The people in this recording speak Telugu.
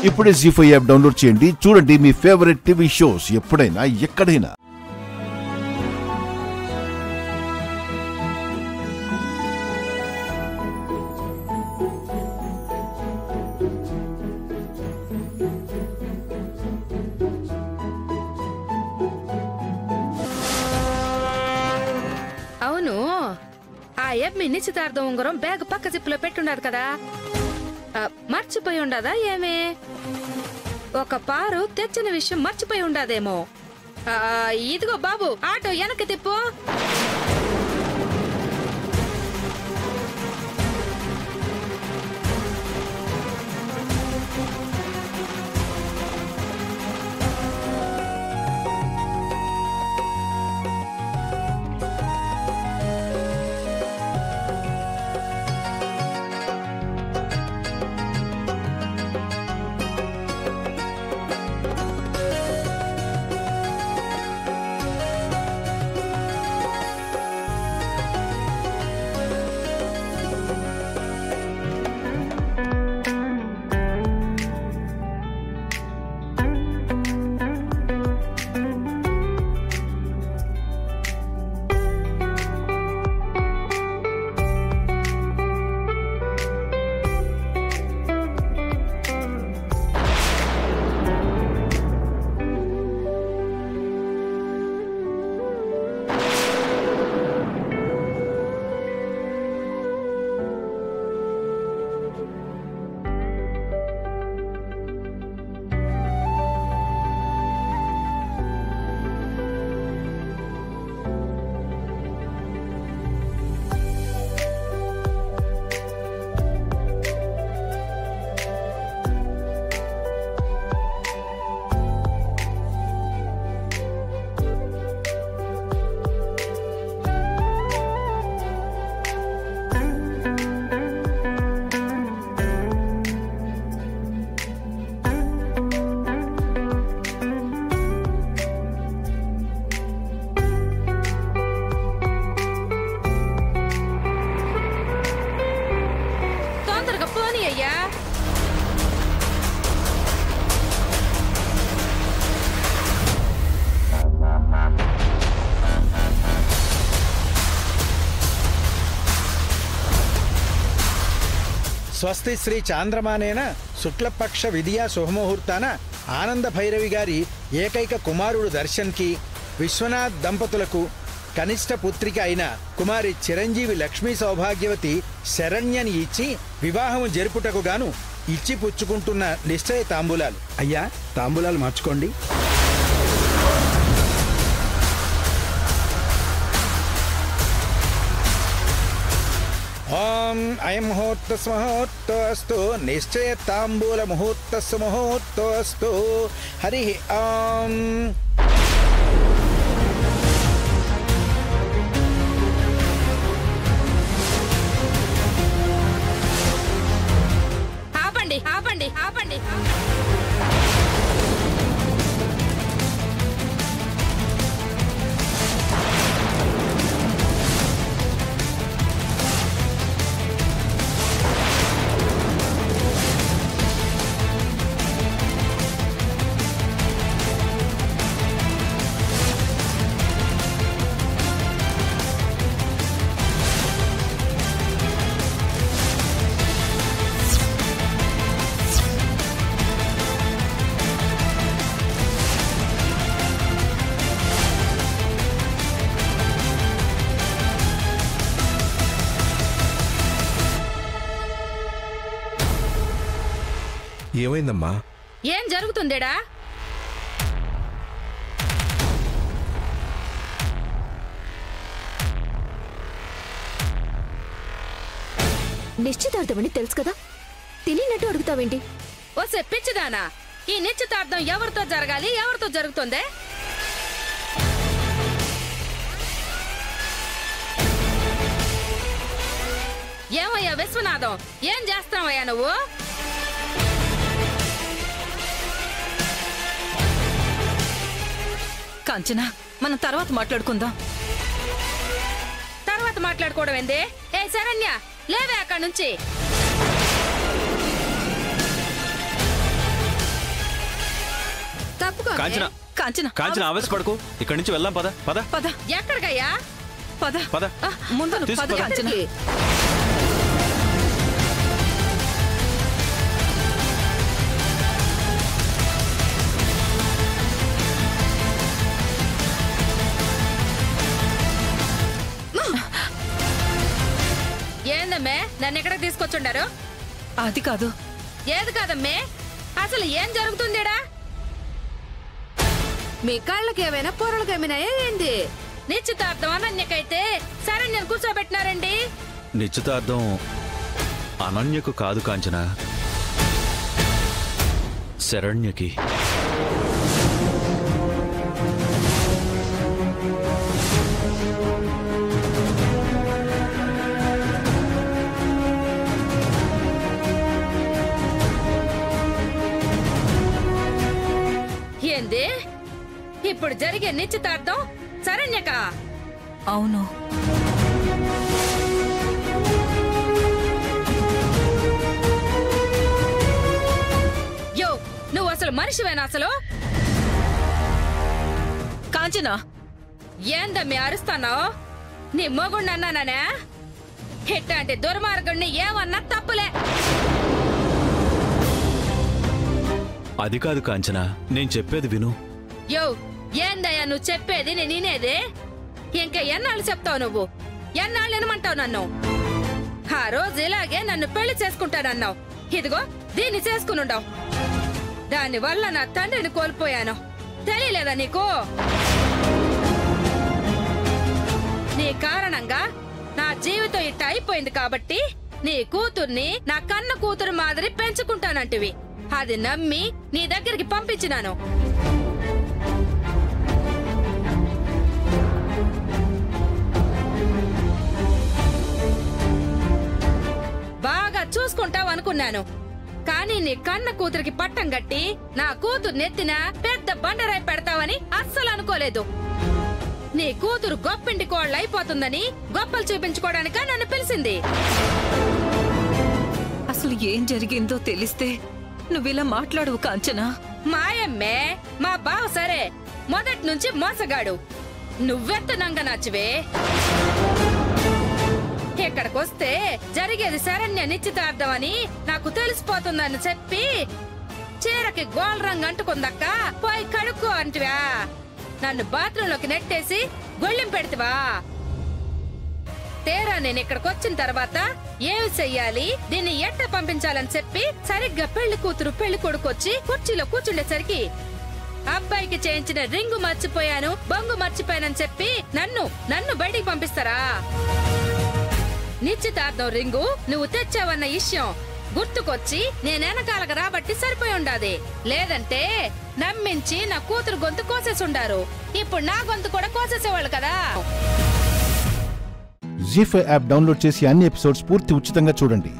ఇప్పుడే జీ5 యాప్ డౌన్లోడ్ చేయండి. చూడండి మీ ఫేవరెట్ టీవీ షోస్ ఎప్పుడైనా ఎక్కడైనా. అవును, ఆ యమ్మి నిశ్చితార్థం ఉంగరం బ్యాగ్ పక్క జిప్పులో పెట్టుండదు కదా, మర్చిపోయి ఉండదా ఏమే? ఒక పారు తెచ్చిన విషయం మర్చిపోయి ఉండదేమో. ఇదిగో బాబు, ఆటో వెనక్కి తిప్పు. స్వస్తి శ్రీ చాంద్రమానేన శుక్లపక్ష విధియా శుభముహూర్తాన ఆనంద భైరవి గారి ఏకైక కుమారుడు దర్శన్కి విశ్వనాథ్ దంపతులకు కనిష్ట పుత్రిక అయిన కుమారి చిరంజీవి లక్ష్మీ సౌభాగ్యవతి శరణ్యని ఇచ్చి వివాహము జరుపుటకు గాను ఇచ్చి పుచ్చుకుంటున్న నిశ్చయ తాంబూలాలు. అయ్యా, తాంబూలాలు మార్చుకోండి. ఓం అయం ముహూర్తస్ముహూర్తోస్తు నిశ్చయ తాంబూల ముహూర్తస్ముహూర్తోస్తు. హరి ఓం. ఆపండి ఆపండి ఆపండి. ఏమైందమ్మా? ఏం జరుగుతుందేడా? నిశ్చితార్థమని తెలుసు కదా, తెలియనట్టు అడుగుతావేంటి? వస్తే పిచ్చిదానా, ఈ నిశ్చితార్థం ఎవరితో జరగాలి, ఎవరితో జరుగుతుందే? ఏమయ్యా విశ్వనాథం, ఏం చేస్తావయ్యా నువ్వు? కాంచనా, మనం తర్వాత మాట్లాడుకుందాం. తర్వాత మాట్లాడుకోవడం ఏంది? ఏ శరణ్య, లేవే అక్కడి నుంచి. తప్పుకో కాంచన కాంచన కాంచన ఆవేశపడకు, ఇక్కడి నుంచి వెళ్దాం. పద పద పద ఎక్కడికయ్యా? పద పద. ముందు నువ్వు తీసుకో, పద పద. కాంచన. ఏందమ్మే నన్ను ఎక్కడికి తీసుకొచ్చుండారు? అది కాదు. ఏది కాదమ్మే, అసలు ఏం జరుగుతుందిడా? మీ కళ్ళకి ఏమైనా పొరలకు ఏమైనాయా ఏంది? నిశ్చితార్థం అనన్యకైతే సరే నేను కూర్చోబెట్టినారండి. నిశ్చితార్థం అనన్యకు కాదు కాంచన, శరణ్యకి. ఏంది ఇప్పుడు జరిగే నిశ్చితార్థం శరణ్యక? అవును. యో నువ్వు అసలు మనిషివేనా అసలు? కాంచన ఏందమ్మి అరుస్తాన్నావు? నీ మొగుణ్ణి అన్నానే? ఇట్లాంటి దుర్మార్గుణ్ణి ఏమన్నా తప్పులే. అది కాదు కాంచన, నేను చెప్పేది విను. యో ఏందయ్యా నువ్వు చెప్పేది నేను వినేది? ఇంకా ఎన్నాళ్ళు చెప్తావు నువ్వు? ఎన్నాళ్ళు వినమంటావు నన్ను? ఆ రోజు ఇలాగే నన్ను పెళ్లి చేసుకుంటానన్నావు, ఇదిగో దీన్ని చేసుకునుండవు. దానివల్ల నా తండ్రిని కోల్పోయాను, తెలియలేదా నీకు? నీ కారణంగా నా జీవితం ఇట్ట అయిపోయింది కాబట్టి నీ కూతుర్ని నా కన్న కూతురు మాదిరి పెంచుకుంటానంటివి. అది నమ్మి నీ దగ్గరికి పంపించినాను. బాగా చూసుకుంటావు అనుకున్నాను, కానీ నీ కన్న కూతురికి పట్టం గట్టి నా కూతురు నెత్తిన పెద్ద బండరాయి పెడతావని అస్సలు అనుకోలేదు. నీ కూతురు గొప్పింటి కోళ్ళు అయిపోతుందని గొప్పలు చూపించుకోవడానిక నన్ను పిలిచింది. అసలు ఏం జరిగిందో తెలిస్తే నువ్విలా మాట్లాడవు కాంచన. మాయమ్మే మా బావ సరే మొదటి నుంచి మోసగాడు, నువ్వెంత నంగనాచివే. ఇక్కడికొస్తే జరిగేది శరణ్య నిశ్చితార్థం అని నాకు తెలిసిపోతుందని చెప్పి చీరకి గోల్ రంగు అంటుకుందక్క పోయి కడుక్కో అంటివా. నన్ను బాత్రూంలోకి నెట్టేసి గొళ్ళెం పెడతావా? తేరా నేను ఇక్కడికి వచ్చిన తర్వాత ఏమి చెయ్యాలి, దీన్ని ఎట్ట పంపించాలని చెప్పి సరిగ్గా పెళ్లి కూతురు పెళ్లి కొడుకొచ్చి కుర్చీలో కూర్చుండేసరికి అబ్బాయికి చేయించిన రింగు మర్చిపోయాను, బొంగు మర్చిపోయానని చెప్పి నన్ను బయటికి పంపిస్తారా? నిశ్చితార్థం రింగు నువ్వు తెచ్చావన్న విషయం గుర్తుకొచ్చి నేనెనకాలకు రాబట్టి సరిపోయి ఉండాది. లేదంటే నమ్మించి నా కూతురు గొంతు కోసేసి ఉండారు. ఇప్పుడు నా గొంతు కూడా కోసేసేవాళ్ళు కదా. జీ5 యాప్ డౌన్లోడ్ చేసి అన్ని ఎపిసోడ్స్ పూర్తి ఉచితంగా చూడండి.